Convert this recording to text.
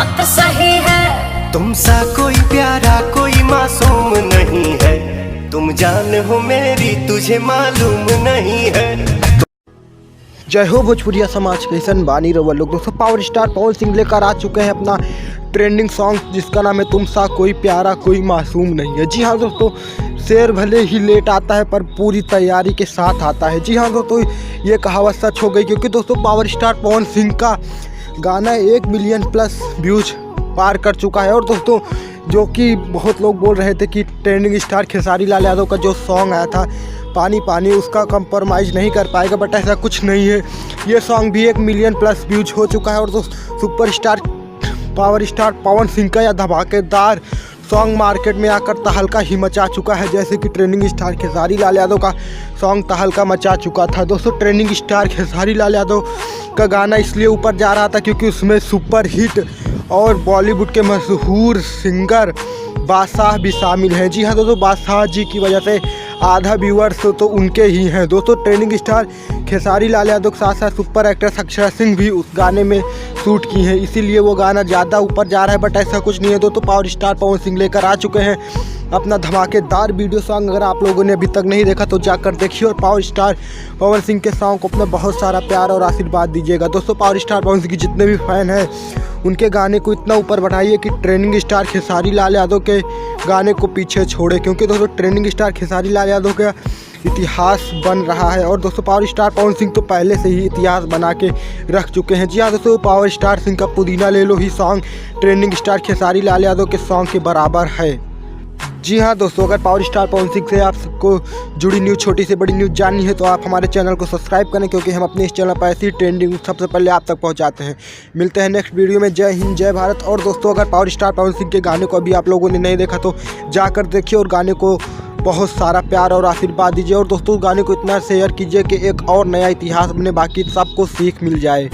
बात सही है। तुम सा कोई प्यारा कोई मासूम नहीं है, तुम जान हो मेरी तुझे मालूम नहीं है। जय हो भोजपुरिया समाज कैसन बानी रवल लोग। दोस्तों पावर स्टार पवन सिंह लेकर आ चुके हैं अपना ट्रेंडिंग सॉन्ग जिसका नाम है तुम सा कोई प्यारा कोई मासूम नहीं है। जी हाँ दोस्तों, शेर भले ही लेट आता है पर पूरी तैयारी के साथ आता है। जी हाँ दोस्तों, ये कहावत सच हो गई क्योंकि दोस्तों पावर स्टार पवन सिंह का गाना 1 मिलियन प्लस व्यूज पार कर चुका है। और दोस्तों जो कि बहुत लोग बोल रहे थे कि ट्रेंडिंग स्टार खेसारी लाल यादव का जो सॉन्ग आया था पानी पानी उसका कंप्रोमाइज़ नहीं कर पाएगा, बट ऐसा कुछ नहीं है। ये सॉन्ग भी 1 मिलियन प्लस व्यूज हो चुका है। और दोस्तों superstar power star Pawan Singh का यह धमाकेदार सॉन्ग मार्केट में आकर तहलका ही मचा चुका है, जैसे कि ट्रेंडिंग स्टार खेसारी लाल यादव का सॉन्ग तहलका मचा चुका था। दोस्तों ट्रेंडिंग स्टार खेसारी लाल यादव का गाना इसलिए ऊपर जा रहा था क्योंकि उसमें सुपर हिट और बॉलीवुड के मशहूर सिंगर बादशाह भी शामिल हैं। जी हाँ दोस्तों, बादशाह जी की वजह से आधा व्यूअर्स तो उनके ही हैं। दोस्तों ट्रेंडिंग स्टार खेसारी लाल यादव के साथ साथ सुपर एक्ट्रेस अक्षरा सिंह भी उस गाने में शूट की हैं, इसीलिए वो गाना ज़्यादा ऊपर जा रहा है, बट ऐसा कुछ नहीं है। दोस्तों पावर स्टार पवन सिंह लेकर आ चुके हैं अपना धमाकेदार वीडियो सॉन्ग। अगर आप लोगों ने अभी तक नहीं देखा तो जाकर देखिए और पावर स्टार पवन सिंह के सॉन्ग को अपना बहुत सारा प्यार और आशीर्वाद दीजिएगा। दोस्तों पावर स्टार पवन सिंह के जितने भी फैन हैं उनके गाने को इतना ऊपर बढ़ाइए कि ट्रेंडिंग स्टार खेसारी लाल यादव के गाने को पीछे छोड़े, क्योंकि दोस्तों ट्रेंडिंग स्टार खेसारी लाल यादव का इतिहास बन रहा है। और दोस्तों पावर स्टार पवन सिंह तो पहले से ही इतिहास बना के रख चुके हैं। जी हाँ दोस्तों, पावर स्टार सिंह का पुदीना ले लो ही song trending star Khesari Lal Yadav के सॉन्ग के बराबर है। जी हाँ दोस्तों, अगर पावर स्टार पवन सिंह से आपको जुड़ी न्यूज़ छोटी से बड़ी न्यूज़ जाननी है तो आप हमारे चैनल को सब्सक्राइब करें, क्योंकि हम अपने इस चैनल पर ऐसी ट्रेंडिंग सबसे पहले आप तक पहुंचाते हैं। मिलते हैं नेक्स्ट वीडियो में। जय हिंद जय भारत। और दोस्तों अगर पावर स्टार पवन सिंह के गाने को अभी आप लोगों ने नहीं देखा तो जाकर देखिए और गाने को बहुत सारा प्यार और आशीर्वाद दीजिए। और दोस्तों गाने को इतना शेयर कीजिए कि एक और नया इतिहास बने, बाकी सबको सीख मिल जाए।